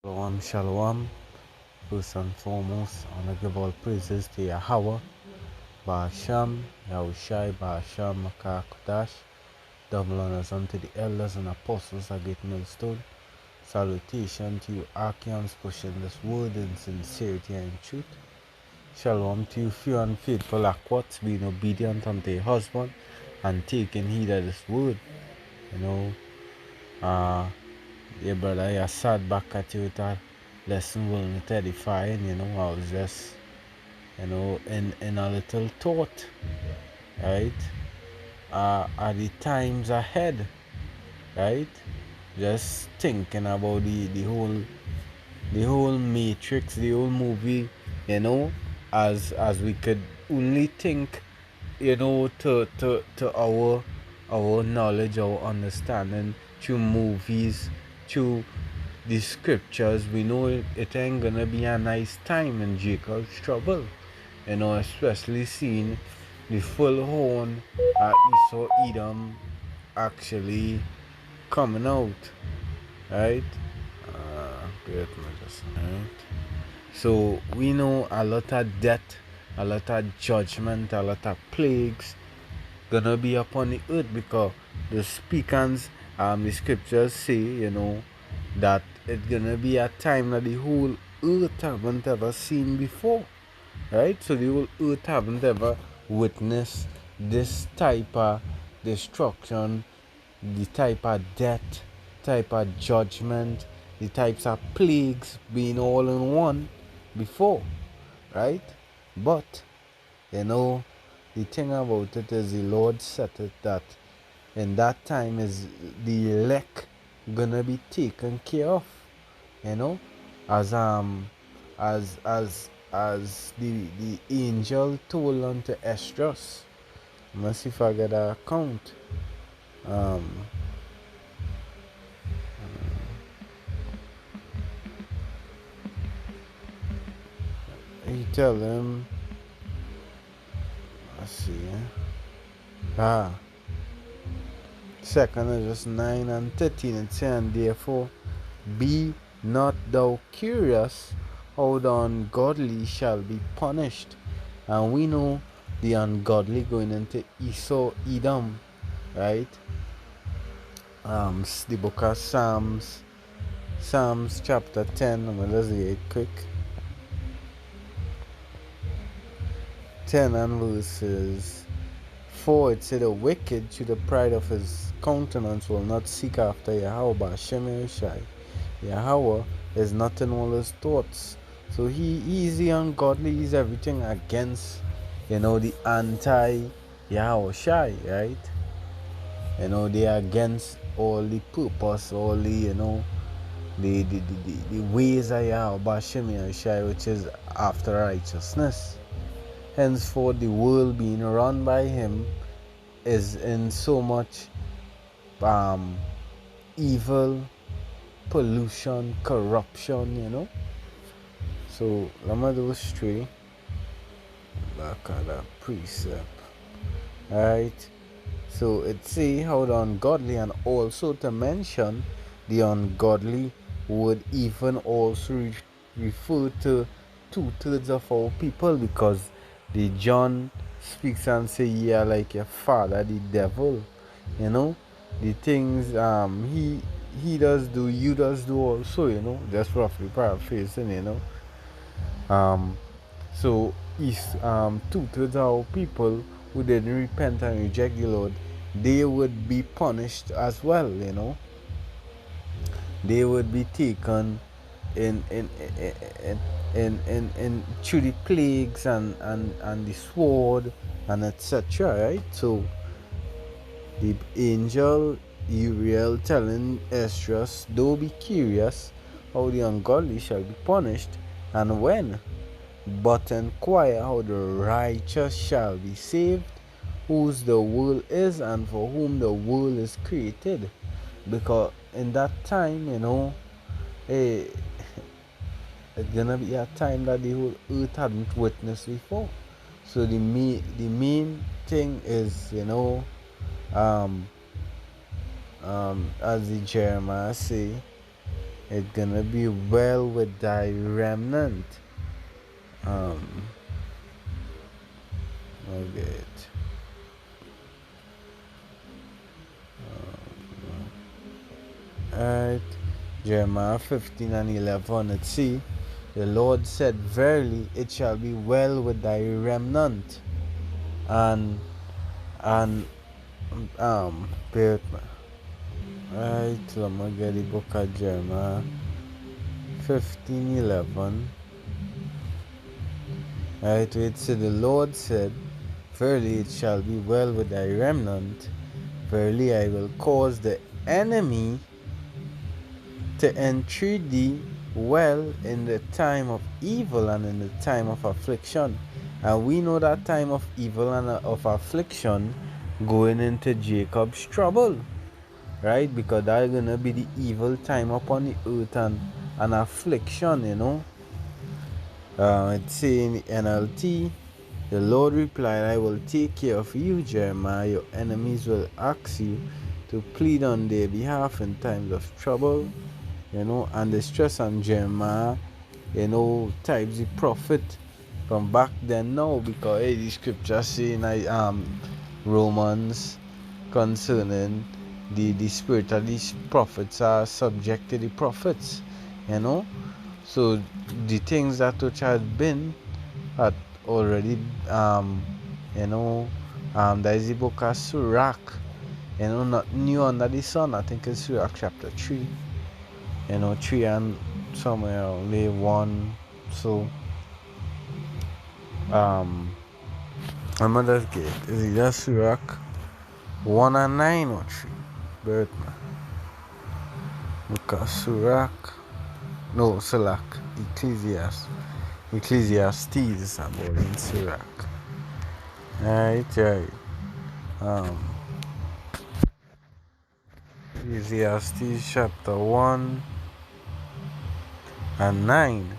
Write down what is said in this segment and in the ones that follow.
Shalom, shalom. First and foremost, I want to give all praises to Yahweh, Ba'asham, Yahushai, Ba'asham, Makah, Kodash. Double honors unto the elders and apostles at Great Millstone. Salutation to you, Archeons, pushing this word in sincerity and truth. Shalom to you, few and faithful Aquats, being obedient unto your husband and taking heed of this word. You know, uh, yeah, brother, I sat back at you with a lesson willing to edifying, I was just, in a little thought, right? Are the times ahead, right? Just thinking about the whole Matrix, the whole movie, as we could only think, to our knowledge, our understanding through movies, through the scriptures. We know it ain't gonna be a nice time in Jacob's trouble, especially seeing the full horn Esau Edom actually coming out, right? Great medicine, right? So we know a lot of death, a lot of judgment, a lot of plagues gonna be upon the earth because the speakers, the scriptures say, that it's gonna be a time that the whole earth haven't ever seen before, right? So the whole earth haven't ever witnessed this type of destruction, the type of death, type of judgment, the types of plagues being all in one before, right? But the thing about it is the Lord said it that in that time is the elect gonna be taken care of, you know, as the angel told unto Esdras. Let's see if I get a account. Um, he tell him, let's see, second is just 9 and 13. It's saying, therefore, be not thou curious how the ungodly shall be punished. And we know the ungodly going into Esau, Edom, right? The book of Psalms chapter 10. I'm gonna read it quick. 10 and verses 4. It said, the wicked to the pride of his countenance will not seek after Yahweh, Ba'ashem Yahushai. Yahweh is not in all his thoughts. So he is the ungodly, he's everything against, the anti Yahushai, right? They are against all the purpose, all the ways of Yahweh, Ba'ashem Yahushai, which is after righteousness. Henceforth, the world being run by him is in so much evil, pollution, corruption, So let me do straight back at that precept. Alright. So it say how the ungodly, and also to mention the ungodly would even also refer to 2/3 of our people, because the John speaks and say, yeah, like your father the devil, the things he does do, you does do also, just roughly paraphrasing, so if 2/3 of our people who didn't repent and reject the Lord, they would be punished as well, They would be taken in through the plagues and the sword and etc. Right? So the angel Uriel telling Esdras, though be curious how the ungodly shall be punished, and when, but inquire how the righteous shall be saved, whose the world is and for whom the world is created. Because in that time, eh, it's gonna be a time that the whole earth hadn't witnessed before. So the main thing is, as the Jeremiah say, It gonna be well with thy remnant. Um, okay. Alright, Jeremiah 15 and 11. Let's see. The Lord said, verily it shall be well with thy remnant. And bear with me. Right, let me get the book of Jeremiah 15:11. Right, it said, the Lord said, verily it shall be well with thy remnant. Verily I will cause the enemy to entreat thee well in the time of evil and in the time of affliction. And we know that time of evil and of affliction going into Jacob's trouble, right? Because that's gonna be the evil time upon the earth and affliction, you know. It's saying in NLT, the Lord replied, I will take care of you, Jeremiah. Your enemies will ask you to plead on their behalf in times of trouble, you know, and the stress on Jeremiah, you know, types the prophet from back then now, because hey, the scripture saying Romans concerning the spirit of these prophets are subject to the prophets, you know. So the things that which had been had already you know there is the book of Sirach, you know, not new under the sun. I think it's Sirach chapter 3, you know, 3 and somewhere only 1. So I'm gonna just get is it just Sirach 1 and 9 or 3? But look at Sirach, no, Sirach, Ecclesiastes about in Sirach. Right. Ecclesiastes chapter 1 and 9.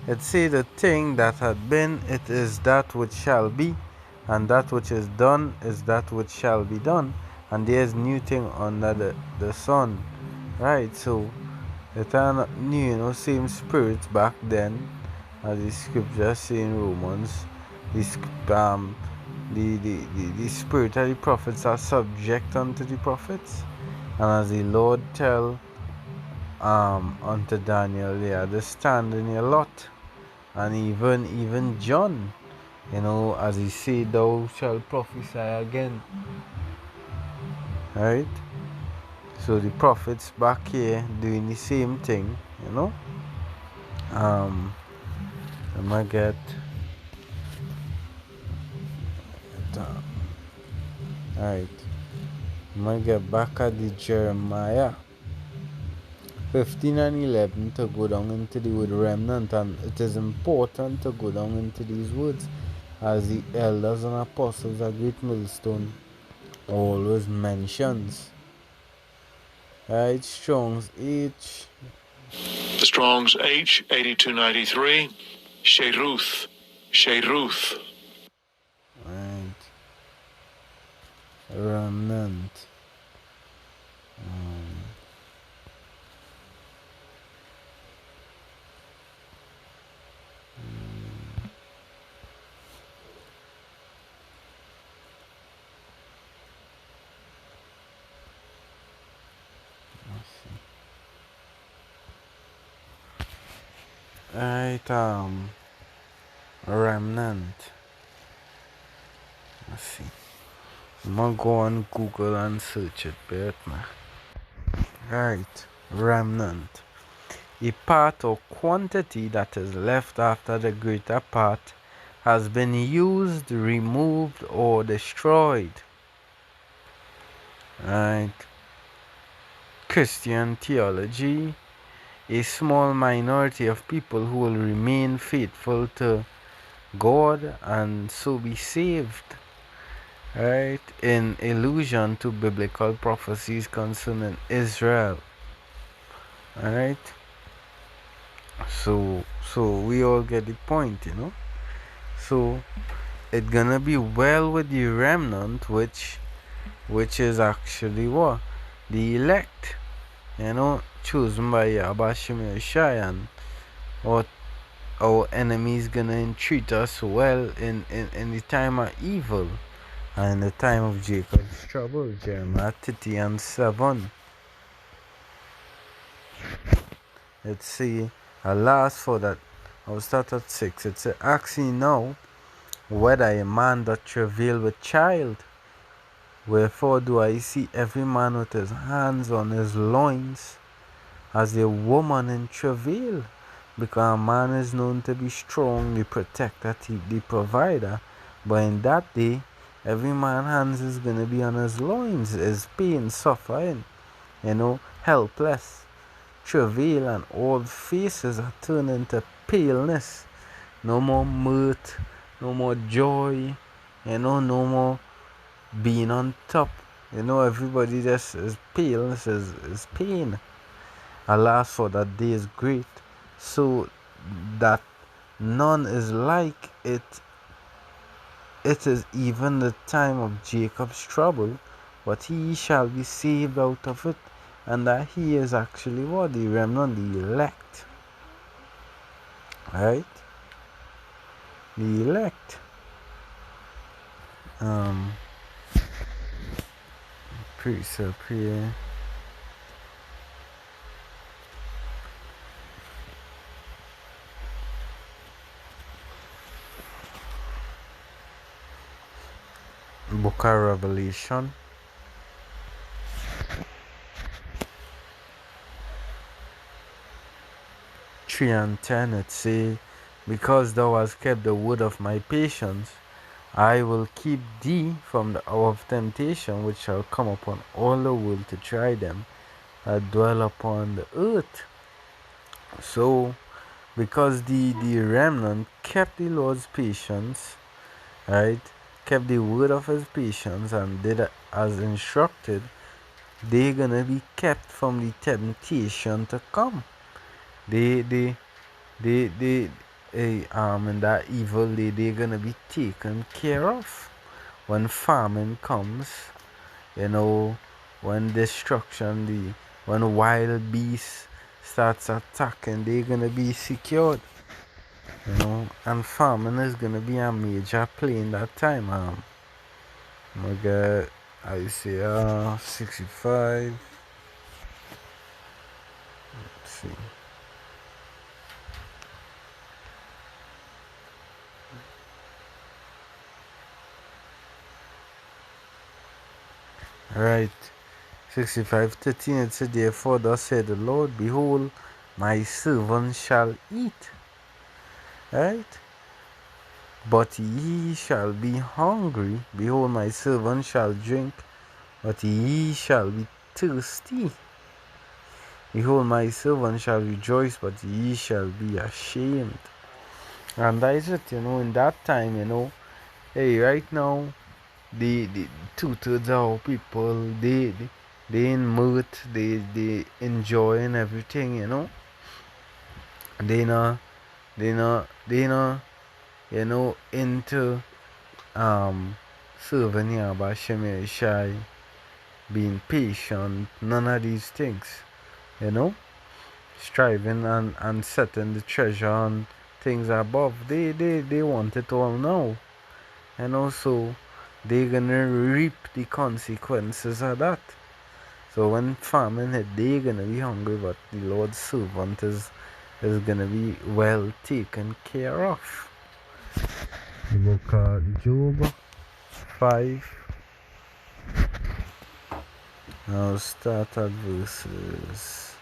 It say the thing that had been, it is that which shall be, and that which is done is that which shall be done, and there is new thing under the sun. Right, so it are not new, you know, same spirits back then, as the scripture say in Romans. The spirit of the prophets are subject unto the prophets, and as the Lord tell unto Daniel, they understand in a lot, and even John, you know, as he said, thou shalt prophesy again, right? So the prophets back here doing the same thing, you know. I might get alright. I might get back at the Jeremiah 15 and 11 to go down into the word remnant, and it is important to go down into these words, as the elders and apostles at Great Millstone always mentions. Right, Strong's H. The Strong's H 8293. Sheruth. Right. Remnant. Right, remnant. Let's see. I'm gonna go on Google and search it, but right, remnant. A part or quantity that is left after the greater part has been used, removed, or destroyed. Right. Christian theology. A small minority of people who will remain faithful to God and so be saved, right, in allusion to biblical prophecies concerning Israel. Alright, so we all get the point, you know. So it's gonna be well with the remnant, which is actually what? The elect. chosen by Yahweh Shemel Shai, and what our enemies gonna entreat us well in the time of evil and in the time of Jacob's trouble. Jeremiah 30 and 7. Let's see. Alas for that. I'll start at 6. It says, ask ye now whether a man doth travail with child. Wherefore do I see every man with his hands on his loins, as a woman in travail? Because a man is known to be strong, the protector, the provider. But in that day, every man's hands is going to be on his loins, his pain, suffering, helpless. Travail, and all faces are turned into paleness. No more mirth, no more joy, no more being on top. Everybody just is paleness, is pain. Alas, for that day is great, so that none is like it. It is even the time of Jacob's trouble, but he shall be saved out of it. And that he is actually what? The remnant, the elect. Right? The elect. Precept here. Book of Revelation. Three and 10, it say, because thou hast kept the word of my patience, I will keep thee from the hour of temptation, which shall come upon all the world to try them that dwell upon the earth. So, because the remnant kept the Lord's patience, right, kept the word of his patience and did as instructed, they're gonna be kept from the temptation to come. They in that evil day, they're gonna be taken care of. When famine comes, when destruction, when wild beasts starts attacking, they're gonna be secured. And famine is gonna be a major play in that time. I got Isaiah 65. Let's see. Right. 65:13, it said, therefore thus said the Lord, behold, my servant shall eat. Right? But ye shall be hungry. Behold, my servant shall drink, but ye shall be thirsty. Behold, my servant shall rejoice, but ye shall be ashamed. And that is it, in that time, hey, right now, the 2/3 of our people, they in mirth, they enjoying everything, They not, they not, into serving Yahweh Shemir Shai, being patient, none of these things, striving and setting the treasure on things above. They want it all now, and also they're gonna reap the consequences of that. So when famine hit, they're gonna be hungry, but the Lord's servant is gonna be well taken care of. The book of Job 5. I'll start at verses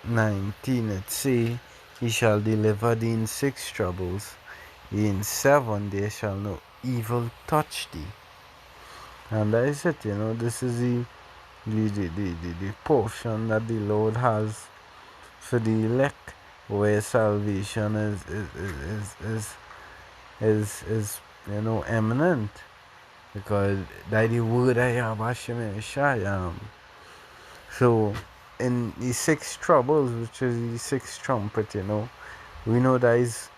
19. It say, he shall deliver thee in 6 troubles, in 7 there shall no evil touch thee. And that is it, this is the portion that the Lord has for the elect, where salvation is eminent, because that the word I have Hashem Shai. So in the 6 troubles, which is the 6th trumpet, we know that is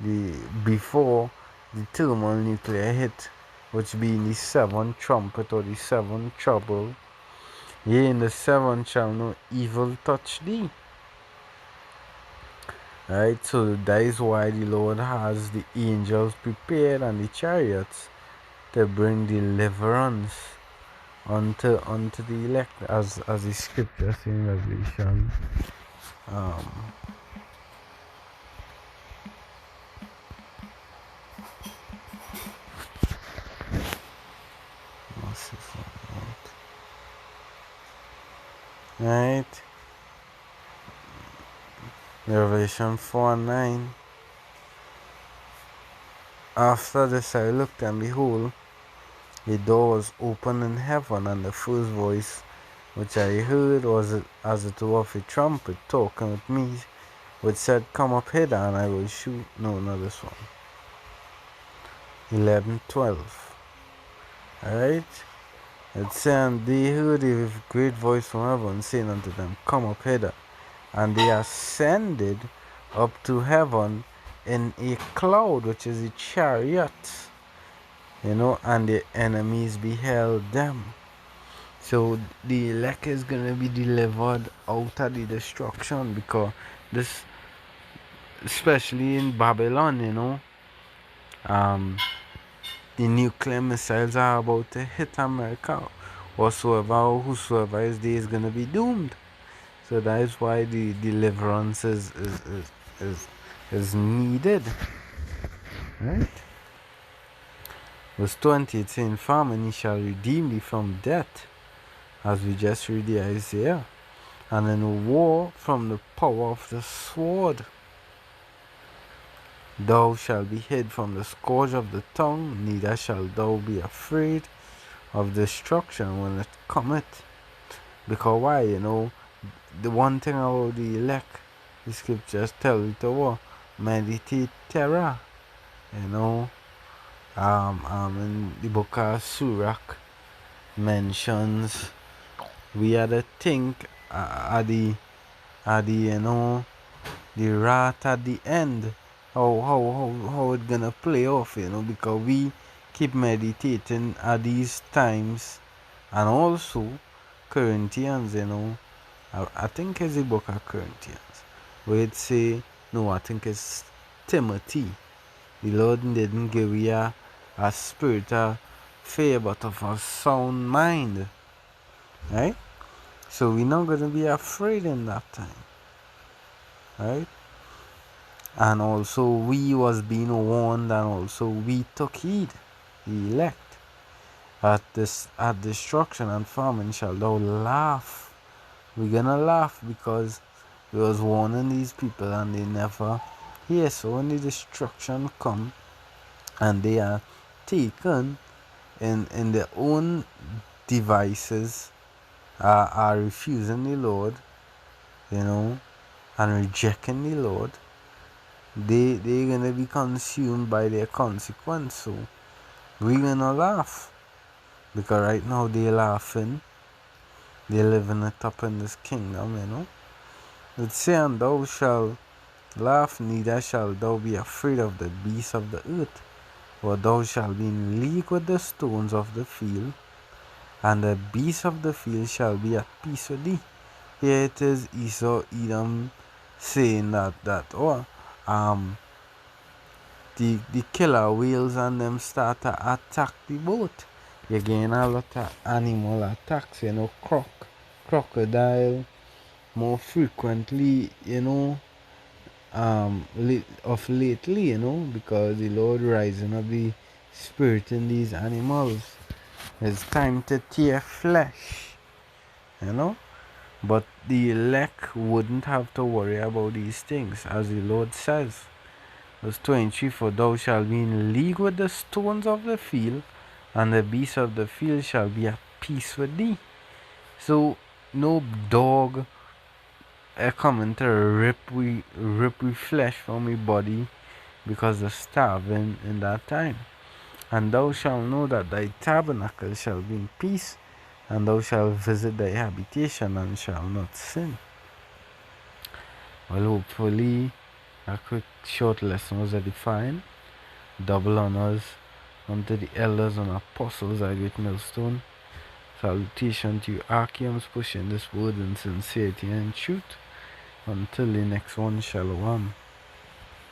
the before the thermonuclear hit, which being the seventh trumpet or the seventh trouble. Yea, in the seventh shall no evil touch thee. Right, so that is why the Lord has the angels prepared and the chariots to bring deliverance unto the elect, as the scripture says in Revelation. Um, right, Revelation 4:9. After this I looked, and behold, a door was opened in heaven, and the first voice which I heard was as it were of a trumpet talking with me, which said, Come up hither, and I will shoot. No, not this one. 11:12. Alright? It said, And they heard a great voice from heaven saying unto them, Come up hither. And they ascended up to heaven in a cloud, which is a chariot, and the enemies beheld them. So the elect is going to be delivered out of the destruction, because this, especially in Babylon, the nuclear missiles are about to hit America. Whosoever is there is going to be doomed. So that is why the deliverance is needed. Right? Verse 20, it's saying, Famine, he shall redeem thee from death, as we just read the Isaiah, and in war from the power of the sword. Thou shalt be hid from the scourge of the tongue, neither shalt thou be afraid of destruction when it cometh. Because why? The one thing about the elect, the scriptures tell you to meditate terror. In the book of Sirach mentions we had to think at the the wrath at the end, how it gonna play off, because we keep meditating at these times. And also Corinthians, I think it's the book of Corinthians where it say, no, I think it's Timothy, the Lord didn't give you a spirit of fear but of a sound mind, right? So we're not going to be afraid in that time, right? And also we was being warned, and also we took heed, the elect. At destruction and famine shall thou laugh. We're gonna laugh because we was warning these people and they never hear. So when the destruction come and they are taken in their own devices, are refusing the Lord, and rejecting the Lord, they're gonna be consumed by their consequence. So we're gonna laugh, because right now they're laughing, they're living it up in this kingdom. It's saying, Thou shalt laugh, neither shalt thou be afraid of the beasts of the earth, for thou shalt be in league with the stones of the field, and the beasts of the field shall be at peace with thee. Here it is Esau, Edom saying that the killer whales and them start to attack the boat. You're getting a lot of animal attacks, crocodile more frequently, of lately, because the Lord rising up the spirit in these animals. It's time to tear flesh, But the elect wouldn't have to worry about these things, as the Lord says. Verse 23, For thou shalt be in league with the stones of the field, and the beasts of the field shall be at peace with thee. So no dog coming to rip we flesh from my body, because of starving in that time. And thou shalt know that thy tabernacle shall be in peace, and thou shalt visit thy habitation and shall not sin. Well, hopefully a quick short lesson was edifying. Double honors unto the elders and apostles at Great Millstone. Salutation to you, Archeums, pushing this word in sincerity and truth. Until the next one, Shalom.